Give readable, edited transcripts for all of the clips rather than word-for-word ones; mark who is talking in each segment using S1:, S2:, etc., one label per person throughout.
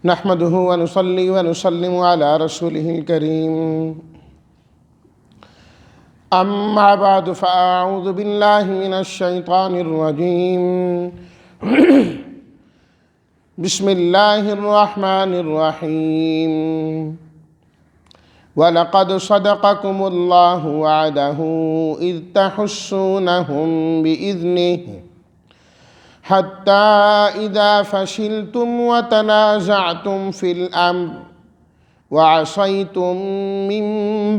S1: نحمده ونصلي ونسلم على رسوله الكريم أما بعد فأعوذ بالله من الشيطان الرجيم بسم الله الرحمن الرحيم ولقد صدقكم الله وعده إذ تحسونهم بإذنه حتى إذا فشلتم وتنازعتم في الأمر وعصيتم من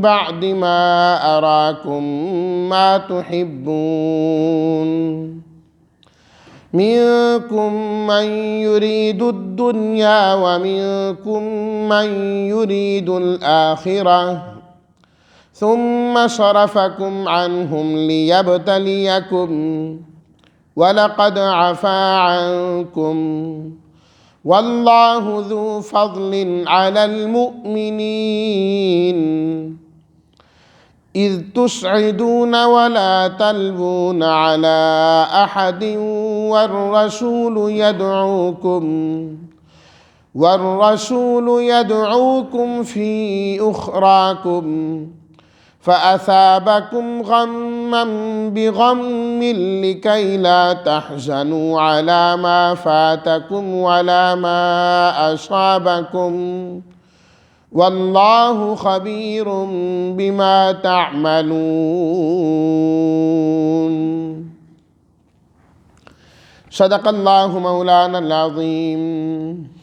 S1: بعد ما أراكم ما تحبون منكم من يريد الدنيا ومنكم من يريد الآخرة ثم صرفكم عنهم ليبتليكم ولقد عفا عنكم والله ذو فضل على المؤمنين إذ تسعدون ولا تلوون على أحد والرسول يدعوكم في أخراكم فأثابكم غما بغم لكي لا تحزنوا على ما فاتكم ولا ما أصابكم والله خبير بما تعملون صدق الله مولانا العظيم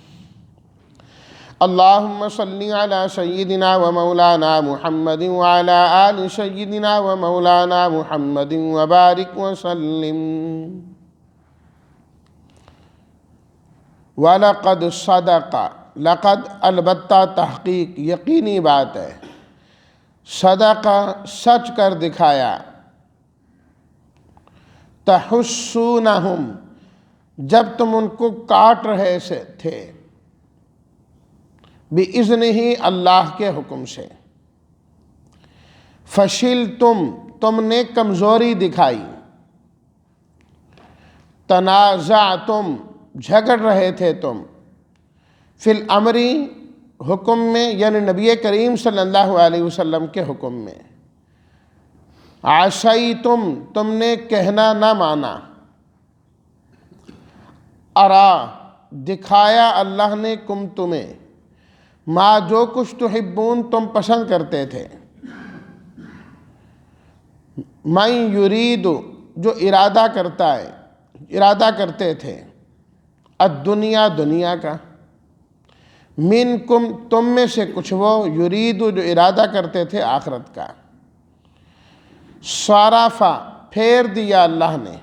S1: اللهم صل على سيدنا ومولانا محمد وعلى آل سيدنا ومولانا محمد وبارك وسلم وَلَقَدْ صَدَقَ لقد البتہ تحقیق یقینی بات ہے صدق سچ کر دکھایا تحسونہم جب تم ان کو کاٹ رہے تھے بِإِذْنِهِ اللہ کے حکم سے فشلتم تم نے کمزوری دکھائی تنازعتم جھگڑ رہے تھے تم فی الامر حکم میں یعنی نبی کریم صلی اللہ علیہ وسلم کے حکم میں عصیتم تم نے کہنا نہ مانا ارا دکھایا اللہ نے کم تمہیں ما جو کچھ تحبون تم پسند کرتے تھے من یرید جو ارادہ کرتے تھے الدنیا دنیا کا منکم تم میں سے کچھ وہ یرید جو ارادہ کرتے تھے آخرت کا صرفا پھیر دیا اللہ نے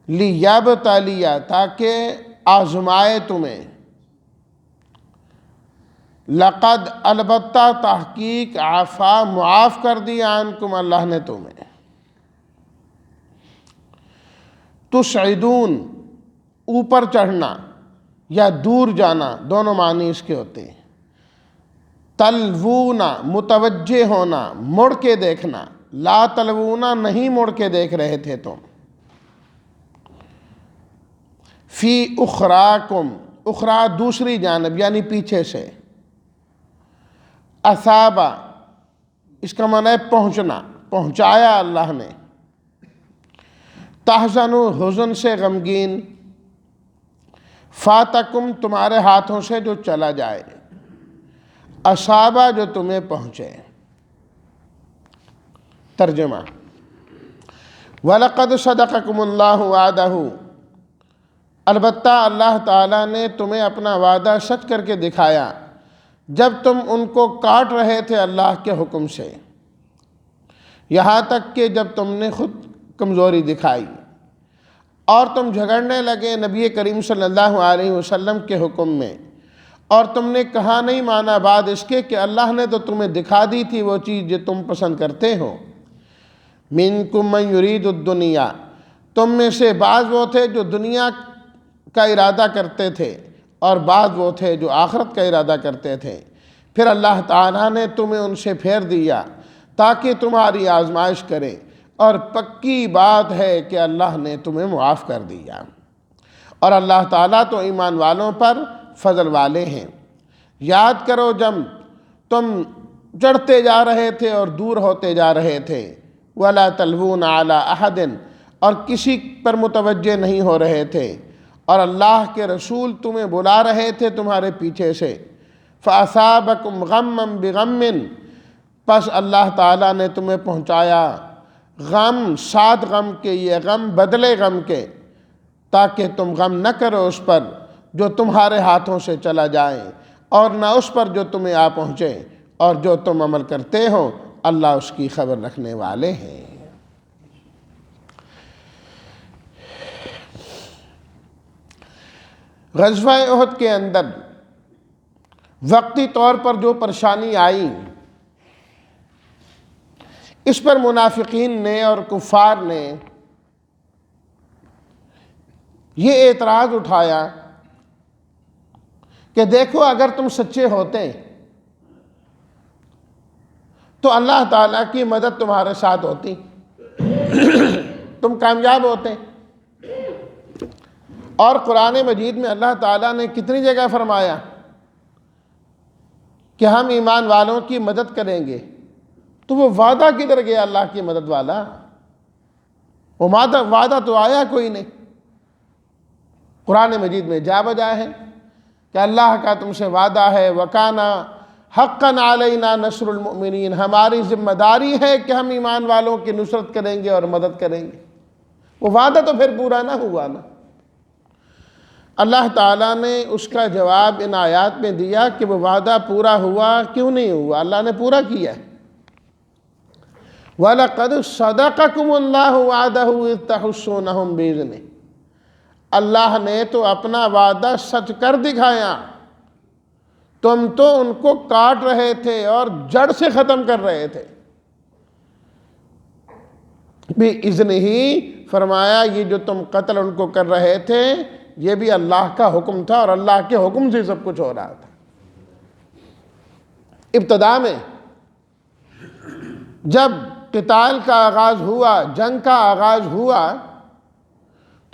S1: لیبتلیا تاکہ آزمائے تمہیں لقد البتہ تحقیق عفا معاف کر دیا عنکم اللہ نے تمہیں تسعدون اوپر چڑھنا یا دور جانا دونوں معنی اس کے ہوتے ہیں تلوونا متوجہ ہونا مڑ کے دیکھنا لا تلوونا نہیں مڑ کے دیکھ رہے تھے تم فی اخراکم اخرا دوسری جانب یعنی پیچھے سے اثابہ اس کا معنی ہے پہنچنا پہنچایا اللہ نے تحزنوا حزن سے غمگین فاتکم تمہارے ہاتھوں سے جو چلا جائے اصابہ جو تمہیں پہنچے ترجمہ وَلَقَدْ صَدَقَكُمُ اللَّهُ وَعْدَهُ البتہ اللہ تعالیٰ نے تمہیں اپنا وعدہ سچ کر کے دکھایا جب تم ان کو کاٹ رہے تھے اللہ کے حکم سے یہاں تک کہ جب تم نے خود کمزوری دکھائی اور تم جھگڑنے لگے نبی کریم صلی اللہ علیہ وسلم کے حکم میں اور تم نے کہا نہیں مانا بعد اس کے کہ اللہ نے تو تمہیں دکھا دی تھی وہ چیز جو تم پسند کرتے ہو منکم من یرید الدنیا تم میں سے بعض وہ تھے جو دنیا کا ارادہ کرتے تھے اور بعض وہ تھے جو آخرت کا ارادہ کرتے تھے پھر اللہ تعالیٰ نے تمہیں ان سے پھیر دیا تاکہ تمہاری آزمائش کرے اور پکی بات ہے کہ اللہ نے تمہیں معاف کر دیا اور اللہ تعالیٰ تو ایمان والوں پر فضل والے ہیں۔ یاد کرو جب تم چڑھتے جا رہے تھے اور دور ہوتے جا رہے تھے، وَلَا تَلْوُونَ عَلَىٰ أَحَدٍ، اور کسی پر متوجہ نہیں ہو رہے تھے، اور اللہ کے رسول تمہیں بلا رہے تھے تمہارے پیچھے سے، فَأَصَابَكُمْ غَمًّا بِغَمٍّ، پس اللہ تعالیٰ نے تمہیں پہنچایا غم ساتھ غم کے، یہ غم بدلے غم کے، تاکہ تم غم نہ کرو اس پر جو تمہارے ہاتھوں سے چلا جائے، اور نہ اس پر جو تمہیں آ پہنچے، اور جو تم عمل کرتے ہو اللہ اس کی خبر رکھنے والے ہیں۔ غزوہ احد کے اندر وقتی طور پر جو پریشانی آئی، اس پر منافقین نے اور کفار نے یہ اعتراض اٹھایا کہ دیکھو اگر تم سچے ہوتے تو اللہ تعالیٰ کی مدد تمہارے ساتھ ہوتی، تم کامیاب ہوتے۔ اور قرآن مجید میں اللہ تعالیٰ نے کتنی جگہ فرمایا کہ ہم ایمان والوں کی مدد کریں گے، تو وہ وعدہ کدھر گیا اللہ کی مدد والا؟ وہ وعدہ تو آیا کوئی نہیں۔ قرآن مجید میں جا بجا ہے کہ اللہ کا تم سے وعدہ ہے، وَكَانَ حَقًّا عَلَيْنَا نَصْرُ الْمُؤْمِنِينَ، ہماری ذمہ داری ہے کہ ہم ایمان والوں کی نصرت کریں گے اور مدد کریں گے۔ وہ وعدہ تو پھر پورا نہ ہوا نا۔ اللہ تعالیٰ نے اس کا جواب ان آیات میں دیا کہ وہ وعدہ پورا ہوا کیوں نہیں ہوا، اللہ نے پورا کیا ہے۔ وَلَقَدْ صَدَقَكُمُ اللَّهُ وَعْدَهُ إِذْ تَحُسُّونَهُم بِإِذْنِهِ، اللہ نے تو اپنا وعدہ سچ کر دکھایا، تم تو ان کو کاٹ رہے تھے اور جڑ سے ختم کر رہے تھے۔ بِإِذْنِهِ، فرمایا یہ جو تم قتل ان کو کر رہے تھے یہ بھی اللہ کا حکم تھا، اور اللہ کے حکم سے سب کچھ ہو رہا تھا۔ ابتدا میں جب قتال کا آغاز ہوا، جنگ کا آغاز ہوا،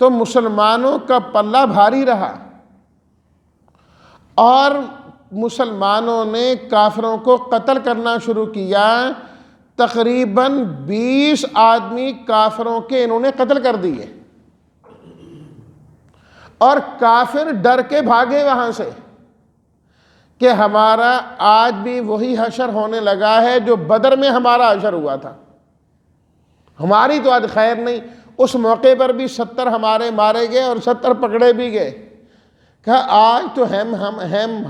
S1: تو مسلمانوں کا پلہ بھاری رہا، اور مسلمانوں نے کافروں کو قتل کرنا شروع کیا۔ تقریباً 20 آدمی کافروں کے انہوں نے قتل کر دیے، اور کافر ڈر کے بھاگے وہاں سے کہ ہمارا آج بھی وہی حشر ہونے لگا ہے جو بدر میں ہمارا حشر ہوا تھا، ہماری تو آج خیر نہیں۔ اس موقع پر بھی 70 ہمارے مارے گئے اور 70 پکڑے بھی گئے۔ کہا آج تو ہم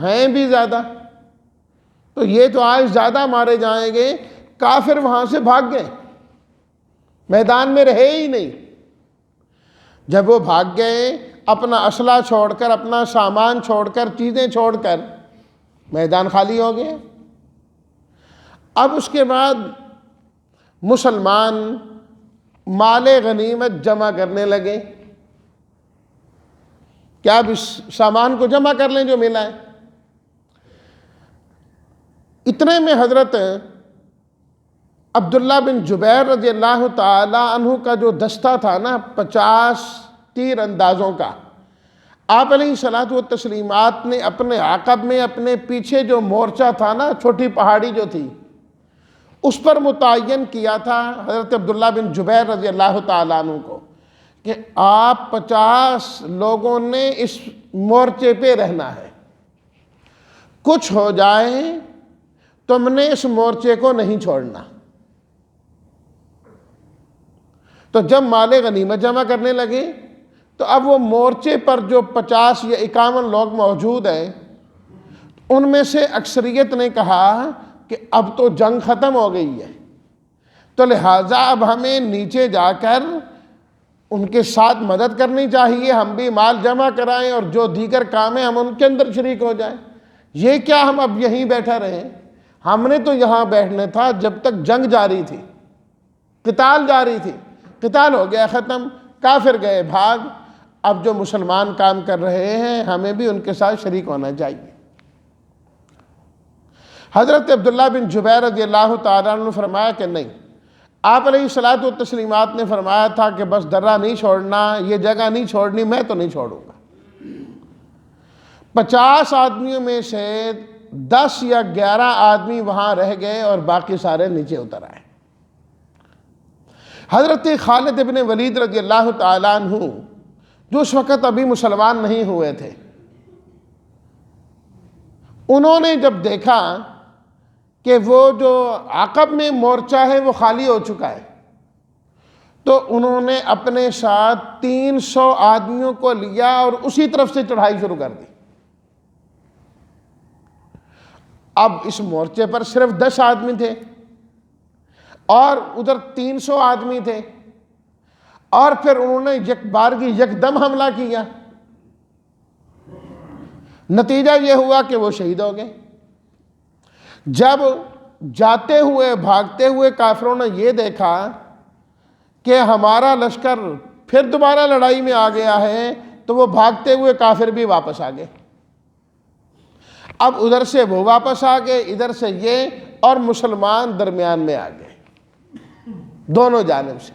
S1: ہیں بھی زیادہ، تو یہ تو آج زیادہ مارے جائیں گے۔ کافر وہاں سے بھاگ گئے، میدان میں رہے ہی نہیں۔ جب وہ بھاگ گئے، اپنا اسلحہ چھوڑ کر، اپنا سامان چھوڑ کر، چیزیں چھوڑ کر، میدان خالی ہو گئے۔ اب اس کے بعد مسلمان مال غنیمت جمع کرنے لگے، کیا اب اس سامان کو جمع کر لیں جو ملا ہے۔ اتنے میں حضرت عبداللہ بن جبیر رضی اللہ تعالی عنہ کا جو دستہ تھا نا 50 تیر اندازوں کا، آپ علیہ الصلوۃ والتسلیمات نے اپنے عقب میں اپنے پیچھے جو مورچہ تھا نا، چھوٹی پہاڑی جو تھی، اس پر متعین کیا تھا حضرت عبداللہ بن جبیر رضی اللہ تعالیٰ عنہ کو کہ آپ 50 لوگوں نے اس مورچے پہ رہنا ہے، کچھ ہو جائے تم نے اس مورچے کو نہیں چھوڑنا۔ تو جب مال غنیمت جمع کرنے لگے تو اب وہ مورچے پر جو 50 یا 51 لوگ موجود ہیں، ان میں سے اکثریت نے کہا کہ اب تو جنگ ختم ہو گئی ہے، تو لہٰذا اب ہمیں نیچے جا کر ان کے ساتھ مدد کرنی چاہیے، ہم بھی مال جمع کرائیں اور جو دیگر کام ہیں ہم ان کے اندر شریک ہو جائیں۔ یہ کیا ہم اب یہیں بیٹھا رہیں؟ ہم نے تو یہاں بیٹھنا تھا جب تک جنگ جاری تھی، قتال جاری تھی۔ قتال ہو گیا ختم، کافر گئے بھاگ، اب جو مسلمان کام کر رہے ہیں ہمیں بھی ان کے ساتھ شریک ہونا چاہیے۔ حضرت عبداللہ بن جبیر رضی اللہ تعالیٰ عنہ نے فرمایا کہ نہیں، آپ علیہ الصلوۃ والتسلیمات نے فرمایا تھا کہ بس درہ نہیں چھوڑنا، یہ جگہ نہیں چھوڑنی، میں تو نہیں چھوڑوں گا۔ 50 آدمیوں میں سے 10 یا 11 آدمی وہاں رہ گئے اور باقی سارے نیچے اتر آئے۔ حضرت خالد ابن ولید رضی اللہ تعالیٰ عنہ جو اس وقت ابھی مسلمان نہیں ہوئے تھے، انہوں نے جب دیکھا کہ وہ جو عقب میں مورچہ ہے وہ خالی ہو چکا ہے، تو انہوں نے اپنے ساتھ 300 آدمیوں کو لیا اور اسی طرف سے چڑھائی شروع کر دی۔ اب اس مورچے پر صرف 10 آدمی تھے اور ادھر 300 آدمی تھے، اور پھر انہوں نے یک بارگی یکدم حملہ کیا۔ نتیجہ یہ ہوا کہ وہ شہید ہو گئے۔ جب جاتے ہوئے بھاگتے ہوئے کافروں نے یہ دیکھا کہ ہمارا لشکر پھر دوبارہ لڑائی میں آ گیا ہے، تو وہ بھاگتے ہوئے کافر بھی واپس آ گئے۔ اب ادھر سے وہ واپس آ گئے، ادھر سے یہ، اور مسلمان درمیان میں آ گئے دونوں جانب سے۔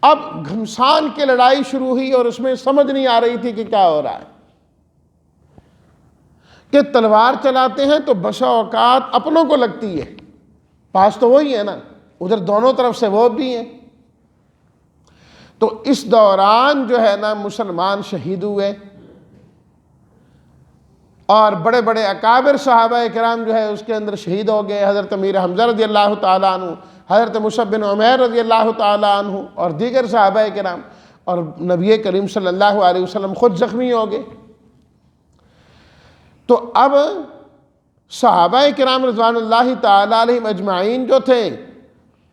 S1: اب گھمسان کی لڑائی شروع ہوئی اور اس میں سمجھ نہیں آ رہی تھی کہ کیا ہو رہا ہے، کہ تلوار چلاتے ہیں تو بسا اوقات اپنوں کو لگتی ہے، پاس تو وہی ہے نا، ادھر دونوں طرف سے وہ بھی ہیں۔ تو اس دوران جو ہے نا مسلمان شہید ہوئے، اور بڑے بڑے اکابر صحابہ کرام جو ہے اس کے اندر شہید ہو گئے۔ حضرت امیر حمزہ رضی اللہ تعالیٰ عنہ، حضرت مصعب بن عمیر رضی اللہ تعالیٰ عنہ، اور دیگر صحابہ کرام، اور نبی کریم صلی اللہ علیہ وسلم خود زخمی ہو گئے۔ تو اب صحابہ کرام رضوان اللہ تعالیٰ علیہم اجمعین جو تھے،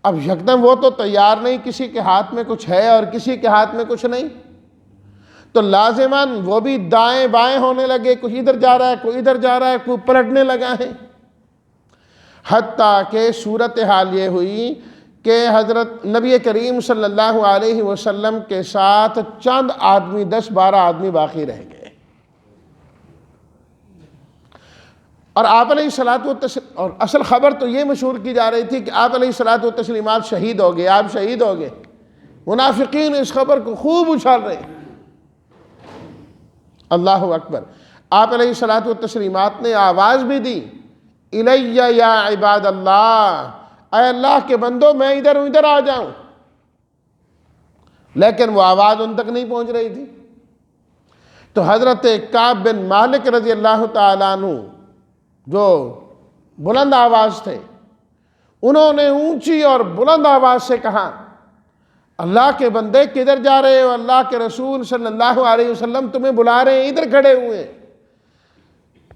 S1: اب یکدم وہ تو تیار نہیں، کسی کے ہاتھ میں کچھ ہے اور کسی کے ہاتھ میں کچھ نہیں، تو لازماً وہ بھی دائیں بائیں ہونے لگے، کوئی ادھر جا رہا ہے، کوئی ادھر جا رہا ہے، کوئی پلٹنے لگا ہے، حتیٰ کہ صورتحال یہ ہوئی کہ حضرت نبی کریم صلی اللہ علیہ وسلم کے ساتھ چند آدمی، 10-12 آدمی باقی رہ گئے، اور آپ علیہ الصلوۃ والتسلیم، اور اصل خبر تو یہ مشہور کی جا رہی تھی کہ آپ علیہ الصلوۃ والتسلیمات شہید ہو گئے، آپ شہید ہو گئے۔ منافقین اس خبر کو خوب اچھال رہے ہیں۔ اللہ اکبر۔ آپ علیہ الصلوۃ والتسلیمات نے آواز بھی دی، الیہ یا عباد اللہ، اے اللہ کے بندو میں ادھر ہوں، ادھر آ جاؤں، لیکن وہ آواز ان تک نہیں پہنچ رہی تھی۔ تو حضرت کعب بن مالک رضی اللہ تعالیٰ عنہ جو بلند آواز تھے، انہوں نے اونچی اور بلند آواز سے کہا، اللہ کے بندے کدھر جا رہے ہو؟ اللہ کے رسول صلی اللہ علیہ وسلم تمہیں بلا رہے ہیں، ادھر کھڑے ہوئے ہیں۔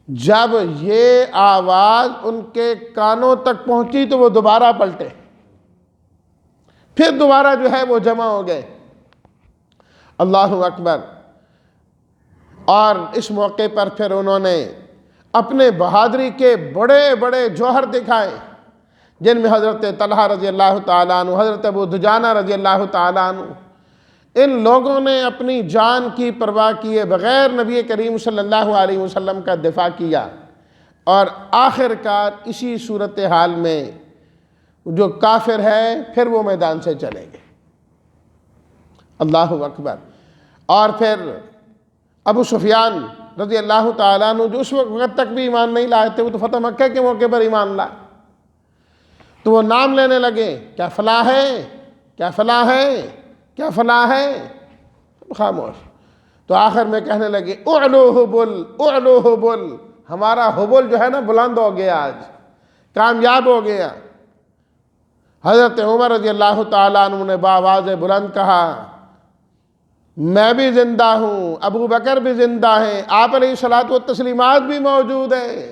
S1: جب یہ آواز ان کے کانوں تک پہنچی تو وہ دوبارہ پلٹے، پھر دوبارہ جو ہے وہ جمع ہو گئے۔ اللہ اکبر۔ اور اس موقع پر پھر انہوں نے اپنے بہادری کے بڑے بڑے جوہر دکھائے، جن میں حضرت طلحہ رضی اللہ تعالیٰ عنہ، حضرت ابو دجانہ رضی اللہ تعالیٰ عنہ، ان لوگوں نے اپنی جان کی پرواہ کیے بغیر نبی کریم صلی اللہ علیہ وسلم کا دفاع کیا، اور آخر کار اسی صورتحال میں جو کافر ہے پھر وہ میدان سے چلے گئے۔ اللہ اکبر۔ اور پھر ابو سفیان رضی اللہ تعالیٰ عنہ جو اس وقت تک بھی ایمان نہیں لائے تھے، وہ تو فتح مکہ کے موقع پر ایمان لائے، تو وہ نام لینے لگے، کیا فلاں ہے، کیا فلاں ہے، کیا فلاں ہے، خاموش۔ تو آخر میں کہنے لگے، اعلو حبل، اعلو حبل، ہمارا حبل جو ہے نا بلند ہو گیا، آج کامیاب ہو گیا۔ حضرت عمر رضی اللہ تعالیٰ عنہ نے بآواز بلند کہا، میں بھی زندہ ہوں، ابو بکر بھی زندہ ہیں، آپ علیہ الصلوۃ والتسلیمات بھی موجود ہیں۔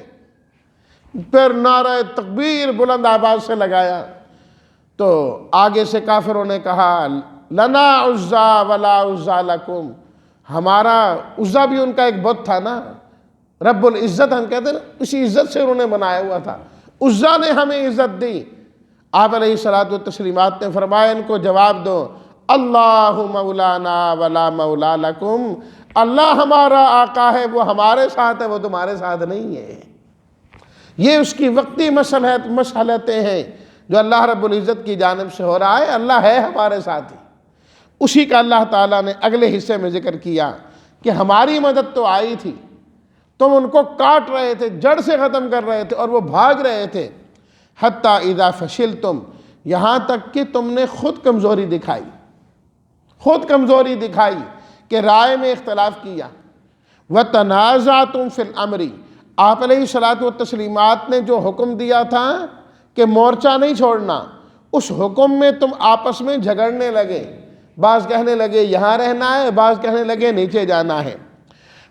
S1: پھر نعرہ تکبیر بلند آواز سے لگایا، تو آگے سے کافروں نے کہا، لنا عزا ولا عزا لکم، ہمارا عزا بھی ان کا ایک بت تھا نا، رب العزت ہم کہتے ہیں نا، اسی عزت سے انہوں نے بنایا ہوا تھا، عزا نے ہمیں عزت دی۔ آپ علیہ الصلوۃ والتسلیمات نے فرمایا ان کو جواب دو، اللہ مولانا ولا مولا لکم، اللہ ہمارا آقا ہے، وہ ہمارے ساتھ ہے، وہ تمہارے ساتھ نہیں ہے۔ یہ اس کی وقتی مصلحتیں ہیں جو اللہ رب العزت کی جانب سے ہو رہا ہے، اللہ ہے ہمارے ساتھ ہی۔ اسی کا اللہ تعالیٰ نے اگلے حصے میں ذکر کیا کہ ہماری مدد تو آئی تھی، تم ان کو کاٹ رہے تھے، جڑ سے ختم کر رہے تھے اور وہ بھاگ رہے تھے۔ حتیٰ اذا فشلتم، یہاں تک کہ تم نے خود کمزوری دکھائی، خود کمزوری دکھائی کہ رائے میں اختلاف کیا۔ وَتَنَازَعْتُمْ فِي الْأَمْرِ، آپ علیہ الصلاۃ والتسلیمات نے جو حکم دیا تھا کہ مورچہ نہیں چھوڑنا، اس حکم میں تم آپس میں جھگڑنے لگے، بعض کہنے لگے یہاں رہنا ہے، بعض کہنے لگے نیچے جانا ہے۔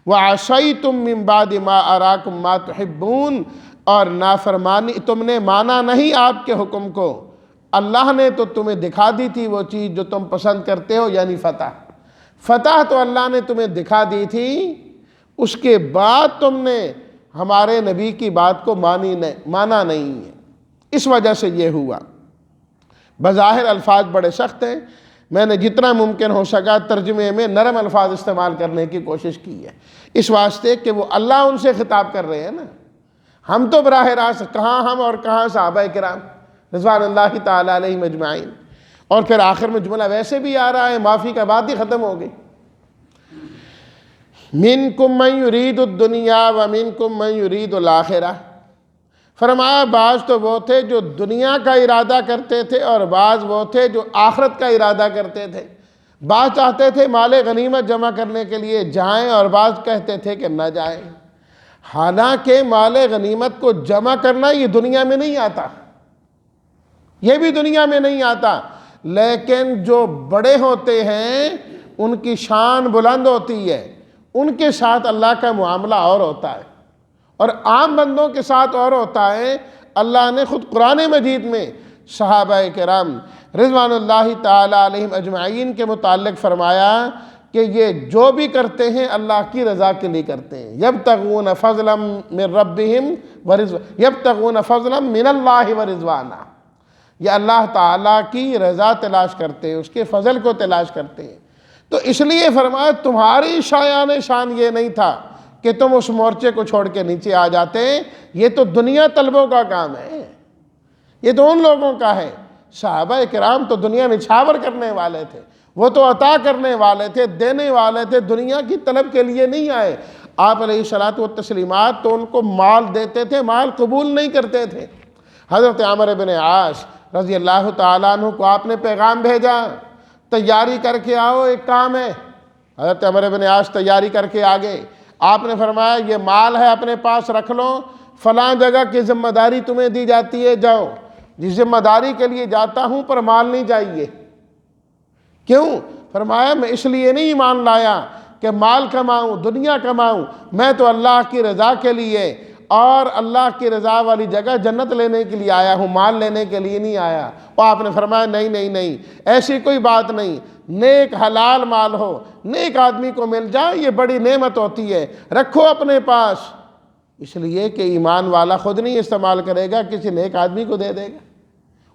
S1: وَعَصَيْتُم مِّن بَعْدِ مَا أَرَاكُم مَّا تُحِبُّونَ، اور نافرمانی، تم نے مانا نہیں آپ کے حکم کو، اللہ نے تو تمہیں دکھا دی تھی وہ چیز جو تم پسند کرتے ہو، یعنی فتح تو اللہ نے تمہیں دکھا دی تھی، اس کے بعد تم نے ہمارے نبی کی بات کو مانا نہیں ہے، اس وجہ سے یہ ہوا۔ بظاہر الفاظ بڑے سخت ہیں، میں نے جتنا ممکن ہو سکا ترجمے میں نرم الفاظ استعمال کرنے کی کوشش کی ہے، اس واسطے کہ وہ اللہ ان سے خطاب کر رہے ہیں نا، ہم تو براہ راست، کہاں ہم اور کہاں صحابہ کرام رضوان اللہ تعالی علیہم اجمعین۔ اور پھر آخر میں جملہ ویسے بھی آ رہا ہے، معافی کا بات ہی ختم ہو گئی۔ منکم من یرید الدنیا ومنکم من یرید الآخرہ، فرمایا بعض تو وہ تھے جو دنیا کا ارادہ کرتے تھے اور بعض وہ تھے جو آخرت کا ارادہ کرتے تھے، بعض چاہتے تھے مال غنیمت جمع کرنے کے لیے جائیں اور بعض کہتے تھے کہ نہ جائیں۔ حالانکہ مال غنیمت کو جمع کرنا یہ دنیا میں نہیں آتا، یہ بھی دنیا میں نہیں آتا، لیکن جو بڑے ہوتے ہیں ان کی شان بلند ہوتی ہے، ان کے ساتھ اللہ کا معاملہ اور ہوتا ہے اور عام بندوں کے ساتھ اور ہوتا ہے۔ اللہ نے خود قرآن مجید میں صحابہ کرام رضوان اللہ تعالی علیہم اجمعین کے متعلق فرمایا کہ یہ جو بھی کرتے ہیں اللہ کی رضا کے لیے کرتے ہیں، یبتغون فضلا من ربہم یبتغون فضلا من اللہ ورضوانا، یہ اللہ تعالیٰ کی رضا تلاش کرتے ہیں، اس کے فضل کو تلاش کرتے ہیں۔ تو اس لیے فرمایا تمہاری شایان شان یہ نہیں تھا کہ تم اس مورچے کو چھوڑ کے نیچے آ جاتے، یہ تو دنیا طلبوں کا کام ہے، یہ تو ان لوگوں کا ہے۔ صحابہ کرام تو دنیا نچھاور کرنے والے تھے، وہ تو عطا کرنے والے تھے، دینے والے تھے، دنیا کی طلب کے لیے نہیں آئے۔ آپ علیہ الصلاۃ والتسلیمات تو ان کو مال دیتے تھے، مال قبول نہیں کرتے تھے۔ حضرت عمرو بن عاص رضی اللہ تعالیٰ عنہ کو آپ نے پیغام بھیجا، تیاری کر کے آؤ، ایک کام ہے۔ حضرت عمرو بن عاص تیاری کر کے آگے، آپ نے فرمایا یہ مال ہے اپنے پاس رکھ لو، فلاں جگہ کی ذمہ داری تمہیں دی جاتی ہے، جاؤ۔ جس ذمہ داری کے لیے جاتا ہوں پر مال نہیں چاہیے۔ کیوں؟ فرمایا میں اس لیے نہیں ایمان لایا کہ مال کماؤں، دنیا کماؤں، میں تو اللہ کی رضا کے لیے اور اللہ کی رضا والی جگہ جنت لینے کے لیے آیا ہوں، مال لینے کے لیے نہیں آیا۔ اور آپ نے فرمایا نہیں نہیں نہیں، ایسی کوئی بات نہیں، نیک حلال مال ہو، نیک آدمی کو مل جائے، یہ بڑی نعمت ہوتی ہے، رکھو اپنے پاس، اس لیے کہ ایمان والا خود نہیں استعمال کرے گا، کسی نیک آدمی کو دے دے گا،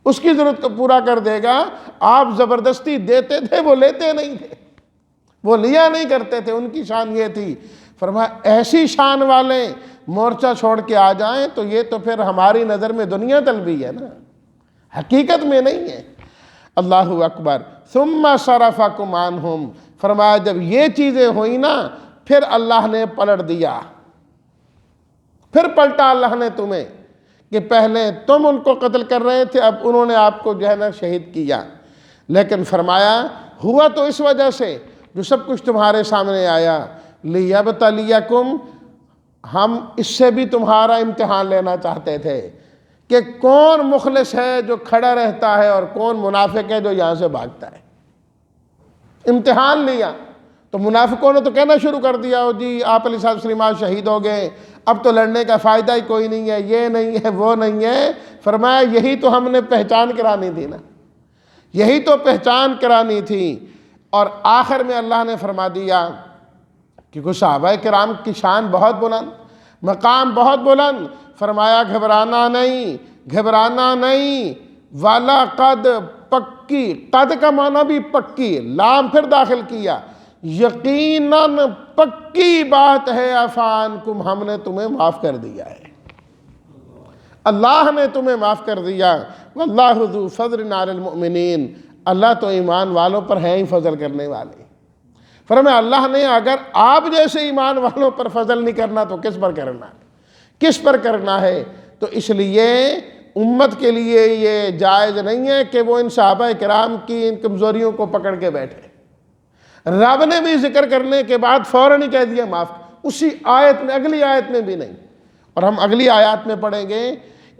S1: اس کی ضرورت کو پورا کر دے گا۔ آپ زبردستی دیتے تھے، وہ لیتے نہیں تھے، وہ لیا نہیں کرتے تھے، ان کی شان یہ تھی۔ فرمایا ایسی شان والے مورچہ چھوڑ کے آ جائیں تو یہ تو پھر ہماری نظر میں دنیا طلبی ہے نا، حقیقت میں نہیں ہے۔ اللہ اکبر۔ ثم صرفکم عنہم، فرمایا جب یہ چیزیں ہوئی نا پھر اللہ نے پلٹ دیا، پھر پلٹا اللہ نے تمہیں، کہ پہلے تم ان کو قتل کر رہے تھے، اب انہوں نے آپ کو جو ہے نا شہید کیا۔ لیکن فرمایا ہوا تو اس وجہ سے جو سب کچھ تمہارے سامنے آیا، لیبتلیکم، ہم اس سے بھی تمہارا امتحان لینا چاہتے تھے کہ کون مخلص ہے جو کھڑا رہتا ہے اور کون منافق ہے جو یہاں سے بھاگتا ہے۔ امتحان لیا تو منافقوں نے تو کہنا شروع کر دیا، جی آپ علیہ السلام شہید ہو گئے، اب تو لڑنے کا فائدہ ہی کوئی نہیں ہے، یہ نہیں ہے وہ نہیں ہے۔ فرمایا یہی تو ہم نے پہچان کرانی تھی نا، یہی تو پہچان کرانی تھی۔ اور آخر میں اللہ نے فرما دیا کہ صحابہ کرام کی شان بہت بلند، مقام بہت بلند، فرمایا گھبرانا نہیں، گھبرانا نہیں، والا قد، پکی، قد کا معنی بھی پکی، لام پھر داخل کیا، یقیناً پکی بات ہے، عفانکم، ہم نے تمہیں معاف کر دیا ہے، اللہ نے تمہیں معاف کر دیا، واللہ ذو فضل علی المؤمنین، اللہ تو ایمان والوں پر ہے ہی فضل کرنے والے۔ فرمایا اللہ نے اگر آپ جیسے ایمان والوں پر فضل نہیں کرنا تو کس پر کرنا ہے؟ کس پر کرنا ہے؟ تو اس لیے امت کے لیے یہ جائز نہیں ہے کہ وہ ان صحابہ کرام کی ان کمزوریوں کو پکڑ کے بیٹھے۔ رب نے بھی ذکر کرنے کے بعد فوراً ہی کہہ دیا معاف، اسی آیت میں، اگلی آیت میں بھی نہیں۔ اور ہم اگلی آیات میں پڑھیں گے،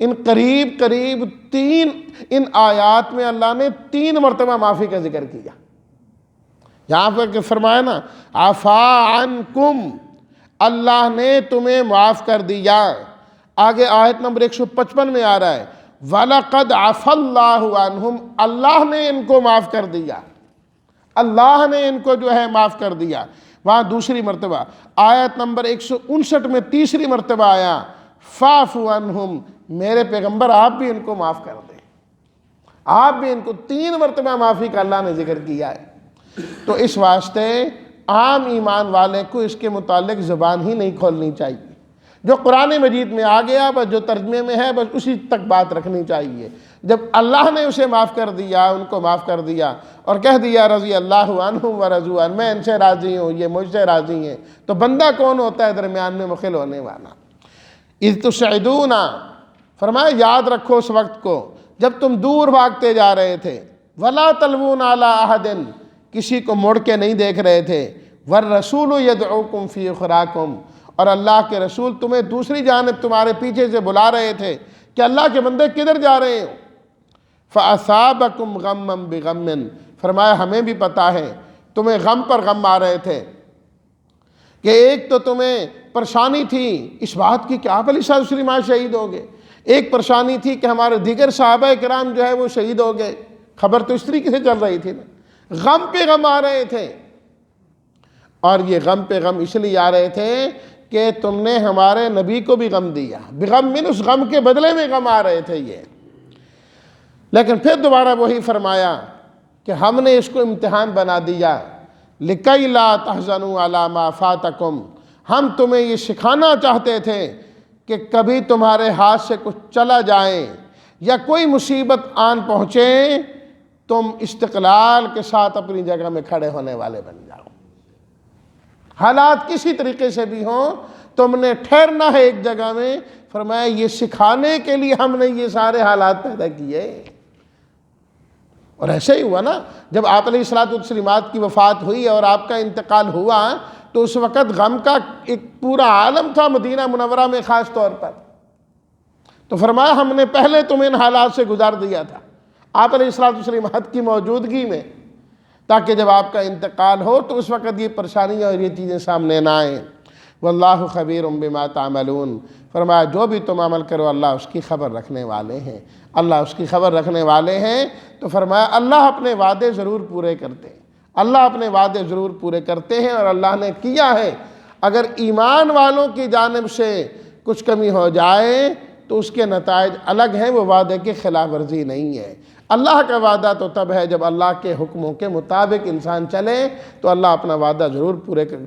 S1: ان قریب ان آیات میں اللہ نے 3 مرتبہ معافی کا ذکر کیا۔ یہاں پر فرمایا نا عفا عنکم، اللہ نے تمہیں معاف کر دیا۔ آگے آیت نمبر 155 میں آ رہا ہے وَلَقَدْ عَفَا اللَّهُ عَنْهُمْ، اللہ نے ان کو معاف کر دیا، اللہ نے ان کو جو ہے معاف کر دیا۔ وہاں دوسری مرتبہ آیت نمبر 159 میں تیسری مرتبہ آیا فَاعْفُ عَنْهُمْ، میرے پیغمبر آپ بھی ان کو معاف کر دیں، آپ بھی ان کو 3 مرتبہ معافی کا اللہ نے ذکر کیا ہے۔ تو اس واسطے عام ایمان والے کو اس کے متعلق زبان ہی نہیں کھولنی چاہیے، جو قرآن مجید میں آ گیا بس جو ترجمے میں ہے بس اسی تک بات رکھنی چاہیے۔ جب اللہ نے اسے معاف کر دیا، ان کو معاف کر دیا اور کہہ دیا رضی اللہ عنہم ورضوا عنہ، میں ان سے راضی ہوں، یہ مجھ سے راضی ہیں، تو بندہ کون ہوتا ہے درمیان میں مخل ہونے والا؟ اذ تسعدون، فرمایا یاد رکھو اس وقت کو جب تم دور بھاگتے جا رہے تھے، ولا تلوون علی احد، کسی کو مڑ کے نہیں دیکھ رہے تھے، والرسول یدعوکم فی اخراکم، اور اللہ کے رسول تمہیں دوسری جانب تمہارے پیچھے سے بلا رہے تھے کہ اللہ کے بندے کدھر جا رہے ہو۔ فَأَصَابَكُمْ غَمًّا بِغَمٍّ، فرمایا ہمیں بھی پتہ ہے تمہیں غم پر غم آ رہے تھے، کہ ایک تو تمہیں پریشانی تھی اس بات کی کہ آپ علیہ الصلوۃ والسلام شہید ہو گئے، ایک پریشانی تھی کہ ہمارے دیگر صحابہ کرام جو ہے وہ شہید ہو گئے، خبر تو اس طریقے سے چل رہی تھی نا، غم پہ غم آ رہے تھے۔ اور یہ غم پہ غم اس لیے آ رہے تھے کہ تم نے ہمارے نبی کو بھی غم دیا، بغم من، اس غم کے بدلے میں غم آ رہے تھے یہ۔ لیکن پھر دوبارہ وہی فرمایا کہ ہم نے اس کو امتحان بنا دیا، لِكَيْ لَا تَحْزَنُوا عَلَى مَا فَاتَكُمْ، ہم تمہیں یہ سکھانا چاہتے تھے کہ کبھی تمہارے ہاتھ سے کچھ چلا جائے یا کوئی مصیبت آن پہنچے، تم استقلال کے ساتھ اپنی جگہ میں کھڑے ہونے والے بن جاؤ، حالات کسی طریقے سے بھی ہوں تم نے ٹھہرنا ہے ایک جگہ میں۔ فرمایا یہ سکھانے کے لیے ہم نے یہ سارے حالات پیدا کیے۔ اور ایسے ہی ہوا نا، جب آپ علیہ الصلوۃ والسلام کی وفات ہوئی اور آپ کا انتقال ہوا تو اس وقت غم کا ایک پورا عالم تھا مدینہ منورہ میں خاص طور پر، تو فرمایا ہم نے پہلے تمہیں ان حالات سے گزار دیا تھا آپ علیہ الصلوۃ والسلام کی موجودگی میں، تاکہ جب آپ کا انتقال ہو تو اس وقت یہ پریشانیاں اور یہ چیزیں سامنے نہ آئیں۔ واللہ خبیر بما تعملون، فرمایا جو بھی تم عمل کرو اللہ اس کی خبر رکھنے والے ہیں، اللہ اس کی خبر رکھنے والے ہیں۔ تو فرمایا اللہ اپنے وعدے ضرور پورے کرتے ہیں، اللہ اپنے وعدے ضرور پورے کرتے ہیں، اور اللہ نے کیا ہے۔ اگر ایمان والوں کی جانب سے کچھ کمی ہو جائے تو اس کے نتائج الگ ہیں، وہ وعدے کی خلاف ورزی نہیں ہے۔ اللہ کا وعدہ تو تب ہے جب اللہ کے حکموں کے مطابق انسان چلے تو اللہ اپنا وعدہ ضرور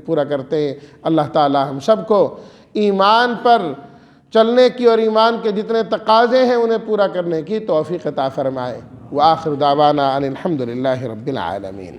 S1: پورا کرتے ہیں۔ اللہ تعالی ہم سب کو ایمان پر چلنے کی اور ایمان کے جتنے تقاضے ہیں انہیں پورا کرنے کی توفیق عطا فرمائے۔ وآخر دعوانا ان الحمد للہ رب العالمین۔